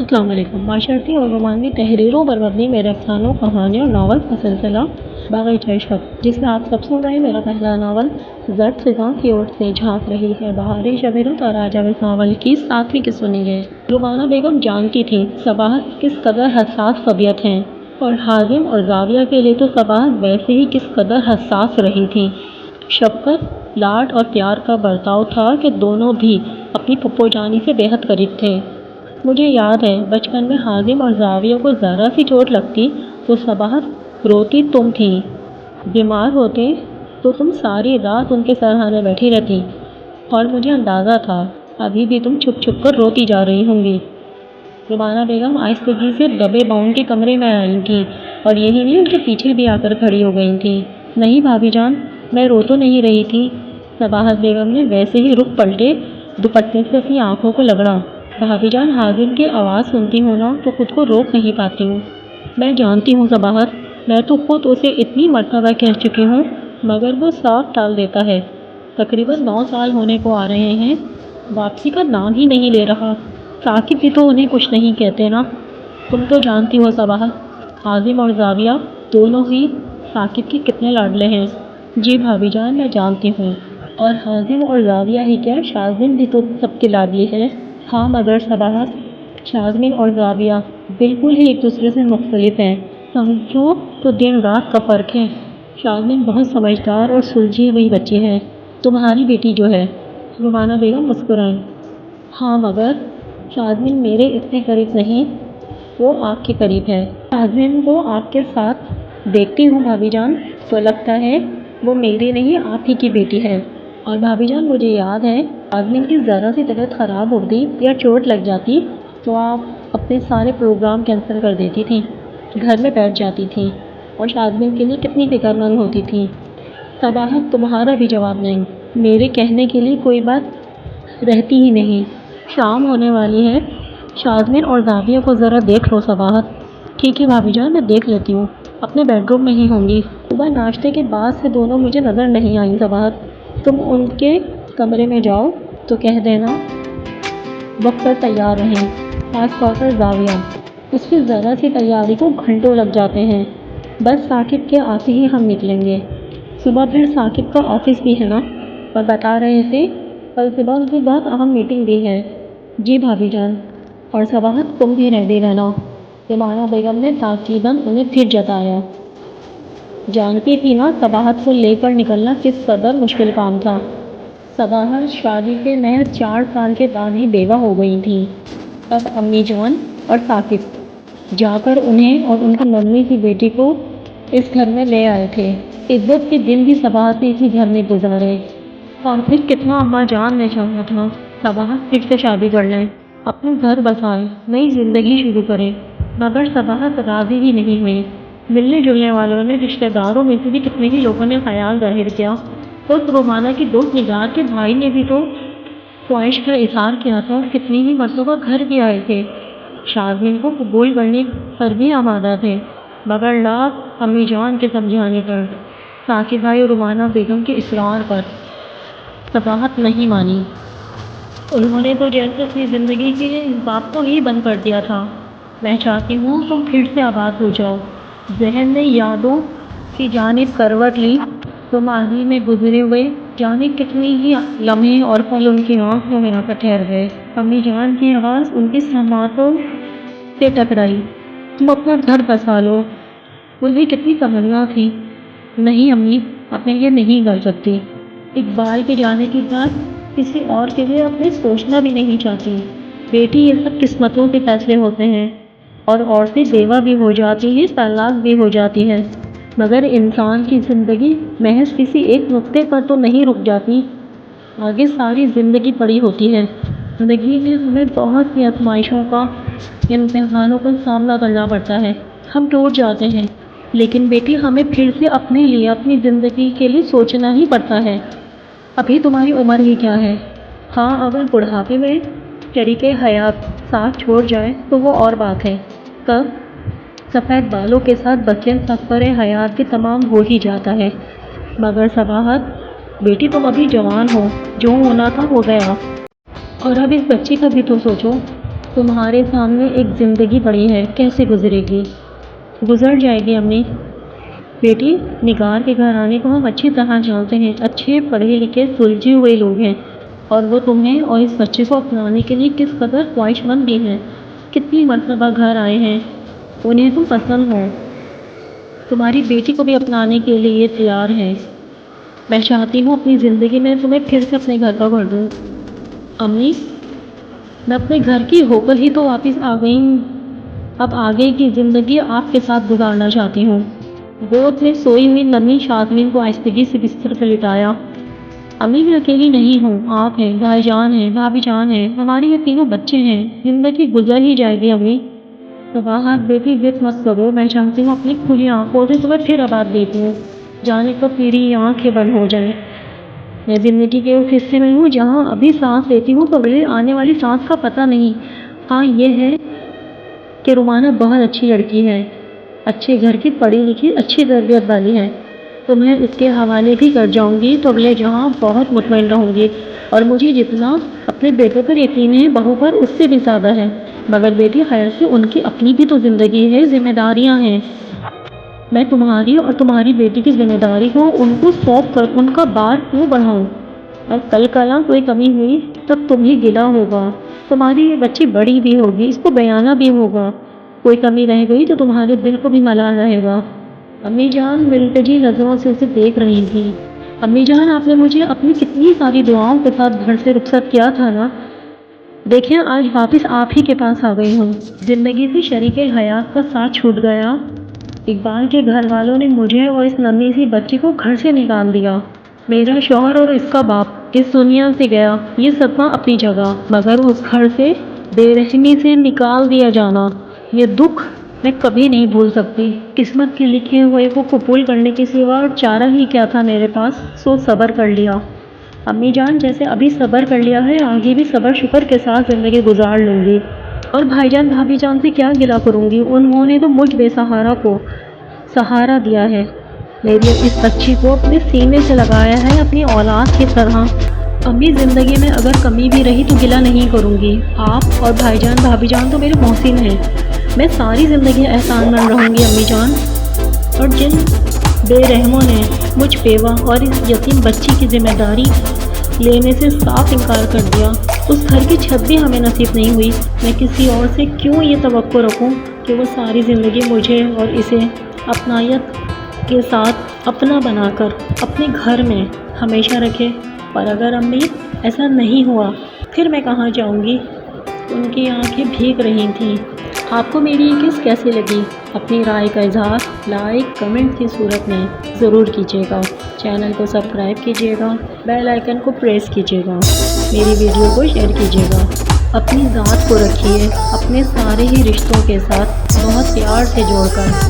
अस्सलाम वालेकुम। माशरती और रोमानी तहरीरों पर मबनी मेरे अफ़सानों, कहानियों और नावल का सिलसिला बाग़ीचा इश्क़, जिसमें आप सब सुन रहे हैं मेरा पहला नावल ज़र्द फ़िज़ा की ओर से झाँक रही है। बहारी शबीरुत और राजा इस नावल की 7वीं किस्त सुनिए। रुमाना बेगम जानती थी सबाहत किस कदर हसास तबीयत है, और हाज़िम और ज़ाविया के लिए तो सबाहत वैसे ही किस कदर हसास रही थी। शफ़क़त, लाड और प्यार का बर्ताव था कि दोनों भी अपनी पप्पो जानी से बेहद करीब थे। मुझे याद है बचपन में हाज़िम और ज़ाविया को ज़रा सी चोट लगती तो सबाहत रोती तुम थी, बीमार होते तो तुम सारी रात उनके सराहने बैठी रहती, और मुझे अंदाज़ा था अभी भी तुम छुप छुप कर रोती जा रही होंगी। रुमाना बेगम आहिस्तगी से दबे बाउंड के कमरे में आई थी और यही नहीं उनके पीछे भी आकर खड़ी हो गई थी। नहीं भाभी जान, मैं रो तो नहीं रही थी। सबाहत बेगम ने वैसे ही रुख पलटे दुपट्टे से अपनी आंखों को लगड़ा। भाभी जान, हाज़िम की आवाज़ सुनती हूँ ना तो खुद को रोक नहीं पाती हूँ। मैं जानती हूँ सबाहत, मैं तो खुद उसे इतनी मरतबा कह चुकी हूँ, मगर वो साफ टाल देता है। तकरीबन 9 साल होने को आ रहे हैं, वापसी का नाम ही नहीं ले रहा। साकिब भी तो उन्हें कुछ नहीं कहते ना। तुम तो जानती हो सबाहत, हाज़िम और ज़ाविया दोनों ही साकिब के कितने लाडले हैं। जी भाभी जान, मैं जानती हूँ, और हाज़िम और ज़ाविया ही क्या, शाज़िम भी तो सबके लाडली है। हाँ मगर सबाहत, शाज़िम और ज़ाविया बिल्कुल ही एक दूसरे से मुख्तलिफ हैं। समझो तो दिन रात का फ़र्क है। शाज़िम बहुत समझदार और सुलझी हुई बच्ची है, तुम्हारी बेटी जो है। रुमाना बेगम मुस्कुराई। हाँ मगर शाज़िम मेरे इतने करीब नहीं, वो आपके करीब है। शाज़िम को आपके साथ देखती हूँ भाभी जान, तो लगता है वो मेरी नहीं आप ही की बेटी है। और भाभी जान, मुझे याद है शाज़िम की ज़रा सी तबीयत ख़राब होती या चोट लग जाती तो आप अपने सारे प्रोग्राम कैंसिल कर देती थी, घर में बैठ जाती थी और शाज़िम के लिए कितनी फ़िक्रमंद होती थी। सबाहत, तुम्हारा भी जवाब नहीं, मेरे कहने के लिए कोई बात रहती ही नहीं। शाम होने वाली है, शाज़िम और ज़ाविया को ज़रा देख लो सबाहत। ठीक है भाभी जान, मैं देख लेती हूँ, अपने बेडरूम में ही होंगी। सुबह नाश्ते के बाद से दोनों मुझे नज़र नहीं आई सबाहत। तुम उनके कमरे में जाओ तो कह देना वक्त पर तैयार रहें, खास तौर पर ज़ाविया। उसकी ज़रा सी तैयारी को घंटों लग जाते हैं। बस साकिब के आते ही हम निकलेंगे। सुबह फिर साकिब का ऑफिस भी है ना, और बता रहे थे कल सुबह उनकी बहुत अहम मीटिंग भी है। जी भाभी जान, और सबाहत तुम भी रेडी रहना। रुमाना बेगम ने ताकीदन उन्हें फिर जताया। जानती थी ना सबाहत को लेकर निकलना किस कदर मुश्किल काम था। सबाहत शादी के महज 4 साल के बाद ही बेवा हो गई थी। अब अम्मी जान और साकिब जाकर उन्हें और उनकी मम्मी की बेटी को इस घर में ले आए थे। इज्जत के दिन भी सबाहत ने इसी घर में गुजारे। और फिर कितना अम्मा जान ने चाहा था सबाहत फिर से शादी कर लें, अपने घर बसाए, नई जिंदगी शुरू करें, मगर सबाहत राजी ही नहीं हुई। मिलने जुलने वालों ने, रिश्तेदारों में से भी कितने ही लोगों ने ख्याल जाहिर किया। खुद रोमाना की दोस्त निगार के भाई ने भी तो ख्वाहिश का इजहार किया था, कितनी ही मरतबा घर भी आए थे, शाज़िम को कबूल करने पर भी आमादा थे, मगर लाख अम्मी जान के समझाने पर, साकिब भाई और रुमाना बेगम के इसरार पर सबाहत नहीं मानी। उन्होंने तो जैसे अपनी ज़िंदगी के इस बात को ही बंद कर दिया था। मैं चाहती हूँ तुम फिर से आबाद हो जाओ। जहन ने यादों की जानिब करवट ली तो माजी में गुजरे हुए जाने कितनी ही लम्हे और पल उनकी आँखों में आकर ठहर गए। अम्मी जान की आवाज़ उनकी समातों से टकराई। तुम अपना घर बसा लो। वो भी कितनी तमन्ना थी। नहीं अम्मी, अब मैं ये नहीं कर सकती। इकबाल के जाने के बाद किसी और के लिए अपने सोचना भी नहीं चाहती। बेटी, ये सब किस्मतों के फैसले होते हैं, और औरतें बेवा भी हो जाती हैं, तलाक भी हो जाती हैं, मगर इंसान की ज़िंदगी महज किसी एक नुक्ते पर तो नहीं रुक जाती, आगे सारी ज़िंदगी पड़ी होती है। ज़िंदगी में हमें बहुत सी आजमाइशों का, इम्तिहानों का सामना करना पड़ता है। हम टूट जाते हैं, लेकिन बेटी हमें फिर से अपने लिए, अपनी ज़िंदगी के लिए सोचना ही पड़ता है। अभी तुम्हारी उम्र ही क्या है। हाँ, अगर बुढ़ापे में शरीके हयात साथ छोड़ जाए तो वो और बात है, तब सफ़ेद बालों के साथ बच्चे सफ़र हयात भी तमाम हो ही जाता है। मगर सबाहत बेटी, तुम अभी जवान हो, जो होना था हो गया, और अब इस बच्ची का भी तो सोचो। تمہارے سامنے ایک زندگی پڑی ہے، کیسے گزرے گی؟ گزر جائے گی امی۔ بیٹی، نگار کے گھرانے کو ہم اچھی طرح جانتے ہیں، اچھے پڑھے لکھے سلجھے ہوئے لوگ ہیں، اور وہ تمہیں اور اس بچے کو اپنانے کے لیے کس قدر خواہش مند بھی ہیں۔ کتنی مرتبہ گھر آئے ہیں، انہیں تم پسند ہو، تمہاری بیٹی کو بھی اپنانے کے لیے تیار ہے۔ میں چاہتی ہوں اپنی زندگی میں تمہیں پھر سے اپنے گھر کا گھر دوں۔ امی، میں اپنے گھر کی ہو کر ہی تو واپس آ گئی ہوں، اب آگے کی زندگی آپ کے ساتھ گزارنا چاہتی ہوں۔ گود میں سوئی ہوئی ننھی شادمین کو آہستگی سے بستر پر لٹایا۔ امی، میں اکیلی نہیں ہوں، آپ ہیں، بھائی جان ہیں، بھابھی جان ہیں، ہمارے یہ تینوں بچے ہیں، زندگی گزر ہی جائے گی امی۔ تباہت بیٹی ضد مت کرو، میں چاہتی ہوں اپنی کھلی آنکھوں سے تمہیں پھر آباد دیکھوں، جانے کب میری آنکھیں بند ہو جائیں۔ میں زندگی کے اس حصے میں ہوں جہاں ابھی سانس لیتی ہوں تو اگلے آنے والی سانس کا پتہ نہیں۔ ہاں یہ ہے کہ رومانہ بہت اچھی لڑکی ہے، اچھے گھر کی پڑھی لکھی، اچھی تربیت والی ہے، تو میں اس کے حوالے بھی کر جاؤں گی تو اگلے جہاں بہت مطمئن رہوں گی، اور مجھے جتنا اپنے بیٹے پر یقین ہے بہو پر اس سے بھی زیادہ ہے۔ مگر بیٹی، خیر سے ان کی اپنی بھی تو زندگی ہے، ذمہ داریاں ہیں۔ میں تمہاری اور تمہاری بیٹی کی ذمہ داری کو ان کو سونپ کر ان کا بار کیوں بڑھاؤں؟ اور کل کلا کوئی کمی ہوئی تب تمہیں گلہ ہوگا، تمہاری یہ بچی بڑی بھی ہوگی، اس کو بیانہ بھی ہوگا، کوئی کمی رہ گئی تو تمہارے دل کو بھی ملال رہے گا۔ امی جان ملتجی نظروں سے اسے دیکھ رہی تھی۔ امی جان، آپ نے مجھے اپنی کتنی ساری دعاؤں کے ساتھ گھر سے رخصت کیا تھا نا؟ دیکھیں آج واپس آپ ہی کے پاس آ گئی ہوں۔ زندگی سے شریک حیات کا ساتھ چھوٹ گیا، اقبال کے گھر والوں نے مجھے اور اس ننھی سی بچی کو گھر سے نکال دیا، میرا شوہر اور اس کا باپ اس دنیا سے گیا، یہ صدمہ اپنی جگہ، مگر اس گھر سے بے رحمی سے نکال دیا جانا، یہ دکھ میں کبھی نہیں بھول سکتی۔ قسمت کے لکھے ہوئے کو قبول کرنے کے سوا اور چارہ ہی کیا تھا میرے پاس، سو صبر کر لیا۔ امی جان، جیسے ابھی صبر کر لیا ہے آگے بھی صبر شکر کے ساتھ زندگی گزار لوں گی، اور بھائی جان بھابھی جان سے کیا گلہ کروں گی، انہوں نے تو مجھ بے سہارا کو سہارا دیا ہے، میری اس بچی کو اپنے سینے سے لگایا ہے اپنی اولاد کی طرح۔ امی، زندگی میں اگر کمی بھی رہی تو گلہ نہیں کروں گی، آپ اور بھائی جان بھابھی جان تو میرے محسن ہیں، میں ساری زندگی احسان مند رہوں گی امی جان۔ اور جن بے رحموں نے مجھ بیوہ اور اس یتیم بچی کی ذمہ داری لینے سے صاف انکار کر دیا، اس گھر کی چھت بھی ہمیں نصیب نہیں ہوئی، میں کسی اور سے کیوں یہ توقع رکھوں کہ وہ ساری زندگی مجھے اور اسے اپنائیت کے ساتھ اپنا بنا کر اپنے گھر میں ہمیشہ رکھے۔ اور اگر امی ایسا نہیں ہوا پھر میں کہاں جاؤں گی؟ ان کی آنکھیں بھیگ رہی تھیں۔ آپ کو میری یہ قصہ کیسی لگی؟ اپنی رائے کا اظہار لائک کمنٹ کی صورت میں ضرور کیجیے گا، چینل کو سبسکرائب کیجیے گا، بیل آئیکن کو پریس کیجیے گا، میری ویڈیو کو شیئر کیجیے گا۔ اپنی ذات کو رکھیے اپنے سارے ہی رشتوں کے ساتھ بہت پیار سے جوڑ کر۔